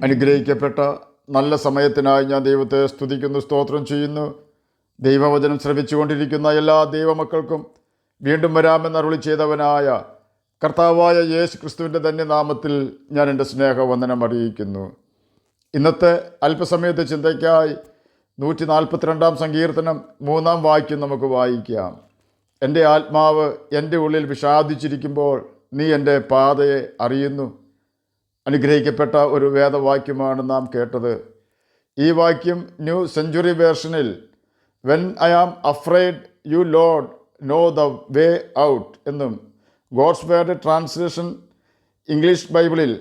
അനുഗ്രഹിക്കപ്പെട്ട നല്ല സമയത്തിനായി ഞാൻ ദൈവത്തെ സ്തുതിക്കുന്നു, സ്തോത്രം ചെയ്യുന്നു. ദൈവവചനം ശ്രവിച്ചുകൊണ്ടിരിക്കുന്ന എല്ലാ ദൈവമക്കൾക്കും വീണ്ടും വരാമെന്ന് അരുളി ചെയ്തവനായ കർത്താവായ യേശു ക്രിസ്തുവിൻ്റെ തന്നെ നാമത്തിൽ ഞാൻ എൻ്റെ സ്നേഹവന്ദനം അറിയിക്കുന്നു. ഇന്നത്തെ അല്പസമയത്തെ ചിന്തയ്ക്കായി 142 സങ്കീർത്തനം 3 വാക്യം നമുക്ക് വായിക്കാം. എൻ്റെ ആത്മാവ് എൻ്റെ ഉള്ളിൽ വിഷാദിച്ചിരിക്കുമ്പോൾ നീ എൻ്റെ പാതയെ അറിയുന്നു. അനുഗ്രഹിക്കപ്പെട്ട ഒരു വേദവാക്യമാണ് നാം കേട്ടത്. ഈ വാക്യം ന്യൂ സെഞ്ച്വറി വേർഷനിൽ when I am afraid you lord know the way out എന്നും, ഗോഡ്സ് വേർഡ് ട്രാൻസ്ലേഷൻ ഇംഗ്ലീഷ് ബൈബിളിൽ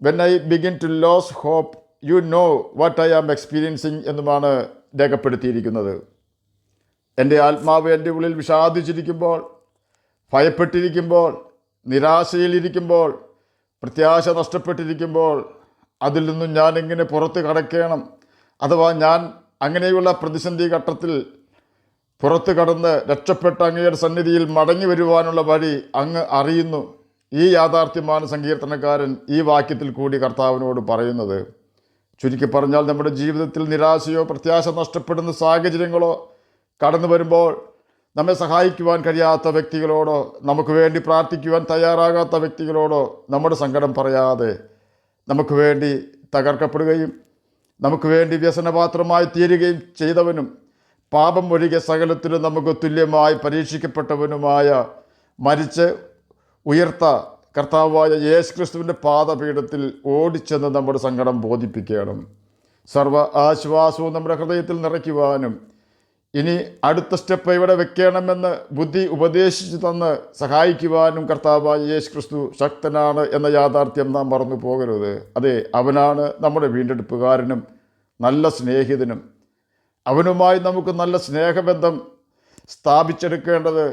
when I begin to lose hope you know what I am experiencing എന്നുമാണ് രേഖപ്പെടുത്തിയിരിക്കുന്നത്. എൻ്റെ ആത്മാവ് എൻ്റെ ഉള്ളിൽ വിഷാദിച്ചിരിക്കുമ്പോൾ, ഭയപ്പെട്ടിരിക്കുമ്പോൾ, നിരാശയിലിരിക്കുമ്പോൾ, പ്രത്യാശ നഷ്ടപ്പെട്ടിരിക്കുമ്പോൾ അതിൽ നിന്നും ഞാൻ എങ്ങനെ പുറത്ത് കടക്കണം, അഥവാ ഞാൻ അങ്ങനെയുള്ള പ്രതിസന്ധി ഘട്ടത്തിൽ പുറത്ത് കടന്ന് രക്ഷപ്പെട്ട അങ്ങയുടെ സന്നിധിയിൽ മടങ്ങി വരുവാനുള്ള വഴി അങ്ങ് അറിയുന്നു. ഈ യാഥാർത്ഥ്യമാണ് സങ്കീർത്തനക്കാരൻ ഈ വാക്യത്തിൽ കൂടി കർത്താവിനോട് പറയുന്നത്. ചുരുക്കി പറഞ്ഞാൽ, നമ്മുടെ ജീവിതത്തിൽ നിരാശയോ പ്രത്യാശ നഷ്ടപ്പെടുന്ന സാഹചര്യങ്ങളോ കടന്നു വരുമ്പോൾ നമ്മെ സഹായിക്കുവാൻ കഴിയാത്ത വ്യക്തികളോടോ, നമുക്ക് വേണ്ടി പ്രാർത്ഥിക്കുവാൻ തയ്യാറാകാത്ത വ്യക്തികളോടോ നമ്മുടെ സങ്കടം പറയാതെ നമുക്ക് വേണ്ടി തകർക്കപ്പെടുകയും നമുക്ക് വേണ്ടി വ്യസനപാത്രമായി തീരുകയും ചെയ്തവനും പാപം ഒഴികെ സകലത്തിലും നമുക്ക് തുല്യമായി പരീക്ഷിക്കപ്പെട്ടവനുമായ മരിച്ച് ഉയർത്ത കർത്താവായ യേശു ക്രിസ്തുവിൻ്റെ പാദപീഠത്തിൽ ഓടിച്ചെന്ന് നമ്മുടെ സങ്കടം ബോധിപ്പിക്കണം. സർവ്വ ആശ്വാസവും നമ്മുടെ ഹൃദയത്തിൽ നിറയ്ക്കുവാനും ഇനി അടുത്ത സ്റ്റെപ്പ് ഇവിടെ വെക്കണമെന്ന് ബുദ്ധി ഉപദേശിച്ചു തന്ന് സഹായിക്കുവാനും കർത്താവായ യേശു ക്രിസ്തു ശക്തനാണ് എന്ന യാഥാർത്ഥ്യം നാം മറന്നു പോകരുത്. അതെ, അവനാണ് നമ്മുടെ വീണ്ടെടുപ്പുകാരനും നല്ല സ്നേഹിതനും. അവനുമായി നമുക്ക് നല്ല സ്നേഹബന്ധം സ്ഥാപിച്ചെടുക്കേണ്ടത്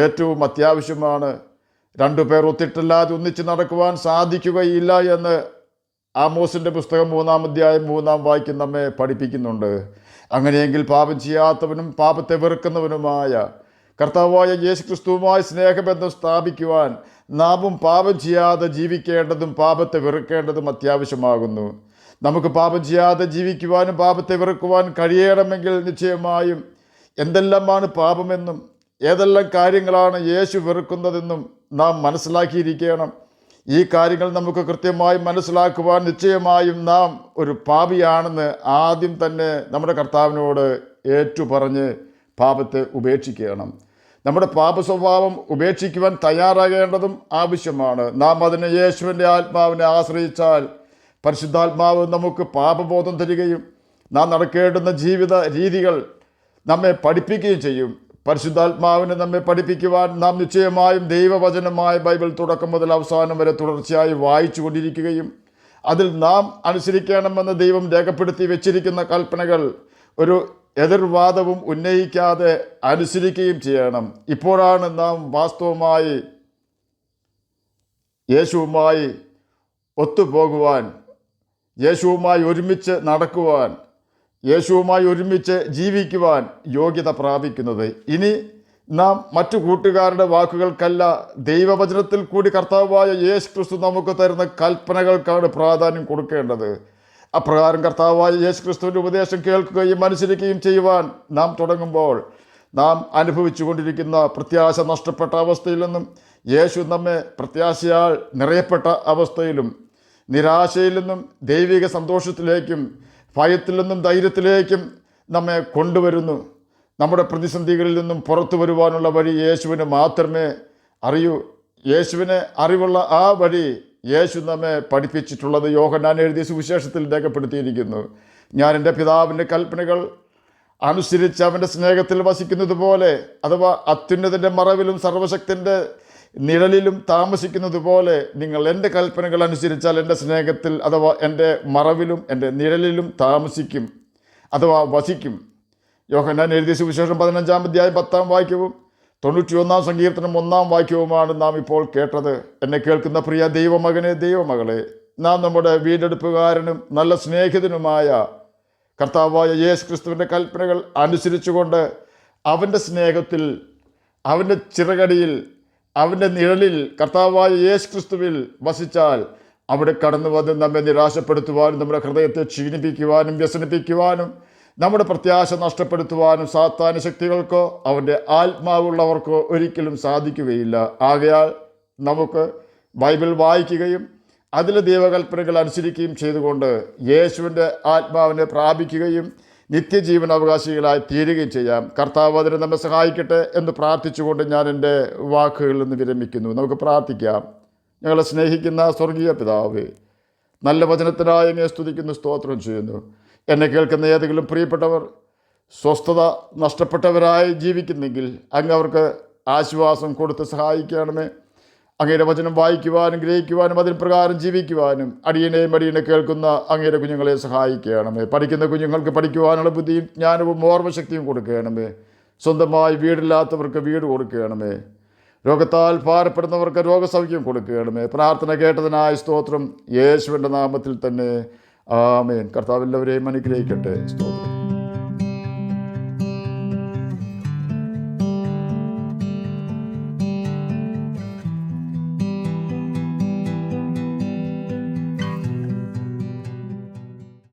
ഏറ്റവും അത്യാവശ്യമാണ്. 2 പേർ ഒത്തിട്ടല്ലാതെ ഒന്നിച്ച് നടക്കുവാൻ സാധിക്കുകയില്ല എന്ന് ആമോസിൻ്റെ പുസ്തകം 3 അധ്യായം 3 വാക്യം നമ്മെ പഠിപ്പിക്കുന്നുണ്ട്. അങ്ങനെയെങ്കിൽ പാപം ചെയ്യാത്തവനും പാപത്തെ വെറുക്കുന്നവനുമായ കർത്താവായ യേശു ക്രിസ്തുവുമായി സ്നേഹബന്ധം സ്ഥാപിക്കുവാൻ നാമും പാപം ചെയ്യാതെ ജീവിക്കേണ്ടതും പാപത്തെ വെറുക്കേണ്ടതും അത്യാവശ്യമാകുന്നു. നമുക്ക് പാപം ചെയ്യാതെ ജീവിക്കുവാനും പാപത്തെ വെറുക്കുവാൻ കഴിയണമെങ്കിൽ നിശ്ചയമായും എന്തെല്ലാമാണ് പാപമെന്നും ഏതെല്ലാം കാര്യങ്ങളാണ് യേശു വെറുക്കുന്നതെന്നും നാം മനസ്സിലാക്കിയിരിക്കണം. ഈ കാര്യങ്ങൾ നമുക്ക് കൃത്യമായി മനസ്സിലാക്കുവാൻ നിശ്ചയമായും നാം ഒരു പാപിയാണെന്ന് ആദ്യം തന്നെ നമ്മുടെ കർത്താവിനോട് ഏറ്റുപറഞ്ഞ് പാപത്തെ ഉപേക്ഷിക്കണം. നമ്മുടെ പാപ സ്വഭാവം ഉപേക്ഷിക്കുവാൻ തയ്യാറാകേണ്ടതും ആവശ്യമാണ്. നാം അതിന് യേശുവിൻ്റെ ആത്മാവിനെ ആശ്രയിച്ചാൽ പരിശുദ്ധാത്മാവ് നമുക്ക് പാപബോധം തരികയും നാം നടക്കേണ്ടുന്ന ജീവിത രീതികൾ നമ്മെ പഠിപ്പിക്കുകയും ചെയ്യും. പരിശുദ്ധാത്മാവിനെ നമ്മെ പഠിപ്പിക്കുവാൻ നാം നിശ്ചയമായും ദൈവവചനമായ ബൈബിൾ തുടക്കം മുതൽ അവസാനം വരെ തുടർച്ചയായി വായിച്ചു കൊണ്ടിരിക്കുകയും അതിൽ നാം അനുസരിക്കണമെന്ന് ദൈവം രേഖപ്പെടുത്തി വെച്ചിരിക്കുന്ന കൽപ്പനകൾ ഒരു എതിർവാദവും ഉന്നയിക്കാതെ അനുസരിക്കുകയും ചെയ്യണം. ഇപ്പോഴാണ് നാം വാസ്തവമായി യേശുവുമായി ഒത്തുപോകുവാൻ, യേശുവുമായി ഒരുമിച്ച് നടക്കുവാൻ, യേശുവുമായി ഒരുമിച്ച് ജീവിക്കുവാൻ യോഗ്യത പ്രാപിക്കുന്നത്. ഇനി നാം മറ്റു കൂട്ടുകാരുടെ വാക്കുകൾക്കല്ല, ദൈവവചനത്തിൽ കൂടി കർത്താവായ യേശു ക്രിസ്തു നമുക്ക് തരുന്ന കൽപ്പനകൾക്കാണ് പ്രാധാന്യം കൊടുക്കേണ്ടത്. അപ്രകാരം കർത്താവായ യേശു ക്രിസ്തുവിൻ്റെ ഉപദേശം കേൾക്കുകയും അനുസരിക്കുകയും ചെയ്യുവാൻ നാം തുടങ്ങുമ്പോൾ നാം അനുഭവിച്ചു കൊണ്ടിരിക്കുന്ന പ്രത്യാശ നഷ്ടപ്പെട്ട അവസ്ഥയിൽ നിന്നും യേശു നമ്മെ പ്രത്യാശയാൽ നിറയപ്പെട്ട അവസ്ഥയിലും നിരാശയിൽ നിന്നും ദൈവിക സന്തോഷത്തിലേക്കും ഭയത്തിൽ നിന്നും ധൈര്യത്തിലേക്കും നമ്മെ കൊണ്ടുവരുന്നു. നമ്മുടെ പ്രതിസന്ധികളിൽ നിന്നും പുറത്തു വരുവാനുള്ള വഴി യേശുവിന് മാത്രമേ അറിയൂ. യേശുവിനെ അറിവുള്ള ആ വഴി യേശു നമ്മെ പഠിപ്പിച്ചിട്ടുള്ളത് യോഹന്നാൻ എഴുതിയ സുവിശേഷത്തിൽ രേഖപ്പെടുത്തിയിരിക്കുന്നു. ഞാൻ എൻ്റെ പിതാവിൻ്റെ കൽപ്പനകൾ അനുസരിച്ച് അവൻ്റെ സ്നേഹത്തിൽ വസിക്കുന്നത് പോലെ, അഥവാ അത്യുന്നതൻ്റെ മറവിലും സർവശക്തൻ്റെ നിഴലിലും താമസിക്കുന്നത് പോലെ നിങ്ങൾ എൻ്റെ കൽപ്പനകൾ അനുസരിച്ചാൽ എൻ്റെ സ്നേഹത്തിൽ അഥവാ എൻ്റെ മറവിലും എൻ്റെ നിഴലിലും താമസിക്കും, അഥവാ വസിക്കും. യോഹന്നാൻ എഴുതിയ സുവിശേഷം 15 അധ്യായം 10 വാക്യവും 91 സങ്കീർത്തനം 1 വാക്യവുമാണ് നാം ഇപ്പോൾ കേട്ടത്. എന്നെ കേൾക്കുന്ന പ്രിയ ദൈവമകനെ, ദൈവമകളെ, നാം നമ്മുടെ വീണ്ടെടുപ്പുകാരനും നല്ല സ്നേഹിതനുമായ കർത്താവായ യേശു ക്രിസ്തുവിൻ്റെ കൽപ്പനകൾ അനുസരിച്ചുകൊണ്ട് അവൻ്റെ സ്നേഹത്തിൽ, അവൻ്റെ ചിറകടിയിൽ, അവൻ്റെ നിഴലിൽ, കർത്താവായ യേശു ക്രിസ്തുവിൽ വസിച്ചാൽ അവിടെ കടന്നു വന്ന് നമ്മെ നിരാശപ്പെടുത്തുവാനും നമ്മുടെ ഹൃദയത്തെ ക്ഷീണിപ്പിക്കുവാനും വ്യസനിപ്പിക്കുവാനും നമ്മുടെ പ്രത്യാശ നഷ്ടപ്പെടുത്തുവാനും സാത്താന്യ ശക്തികൾക്കോ അവൻ്റെ ആത്മാവുള്ളവർക്കോ ഒരിക്കലും സാധിക്കുകയില്ല. ആകയാൽ നമുക്ക് ബൈബിൾ വായിക്കുകയും അതിലെ ദൈവകൽപ്പനകൾ അനുസരിക്കുകയും ചെയ്തുകൊണ്ട് യേശുവിൻ്റെ ആത്മാവിനെ പ്രാപിക്കുകയും നിത്യജീവൻ അവകാശികളായി തീരുകയും ചെയ്യാം. കർത്താവ് അതിന് നമ്മെ സഹായിക്കട്ടെ എന്ന് പ്രാർത്ഥിച്ചുകൊണ്ട് ഞാൻ എൻ്റെ വാക്കുകളിൽ നിന്ന് വിരമിക്കുന്നു. നമുക്ക് പ്രാർത്ഥിക്കാം. ഞങ്ങളെ സ്നേഹിക്കുന്ന സ്വർഗീയ പിതാവേ, നല്ല വചനത്തിനായി അങ്ങയെ സ്തുതിക്കുന്നു, സ്തോത്രം ചെയ്യുന്നു. എന്നെ കേൾക്കുന്ന ഏതെങ്കിലും പ്രിയപ്പെട്ടവർ സ്വസ്ഥത നഷ്ടപ്പെട്ടവരായി ജീവിക്കുന്നെങ്കിൽ അങ്ങ് അവർക്ക് ആശ്വാസം കൊടുത്ത് സഹായിക്കണമേ. അങ്ങയുടെ വചനം വായിക്കുവാനും ഗ്രഹിക്കുവാനും അതിന് പ്രകാരം ജീവിക്കുവാനും അടിയനെ കേൾക്കുന്ന അങ്ങയുടെ കുഞ്ഞുങ്ങളെ സഹായിക്കണമേ. പഠിക്കുന്ന കുഞ്ഞുങ്ങൾക്ക് പഠിക്കുവാനുള്ള ബുദ്ധിയും ജ്ഞാനവും ഓർമ്മശക്തിയും കൊടുക്കണമേ. സ്വന്തമായി വീടില്ലാത്തവർക്ക് വീട് കൊടുക്കണമേ. രോഗത്താൽ ഭാരപ്പെടുന്നവർക്ക് രോഗസൗഖ്യം കൊടുക്കണമേ. പ്രാർത്ഥന കേട്ടതിനായ സ്തോത്രം, യേശുവിൻ്റെ നാമത്തിൽ തന്നെ ആമേൻ. കർത്താവ് എല്ലാവരെയും അനുഗ്രഹിക്കട്ടെ. സ്തോത്രം.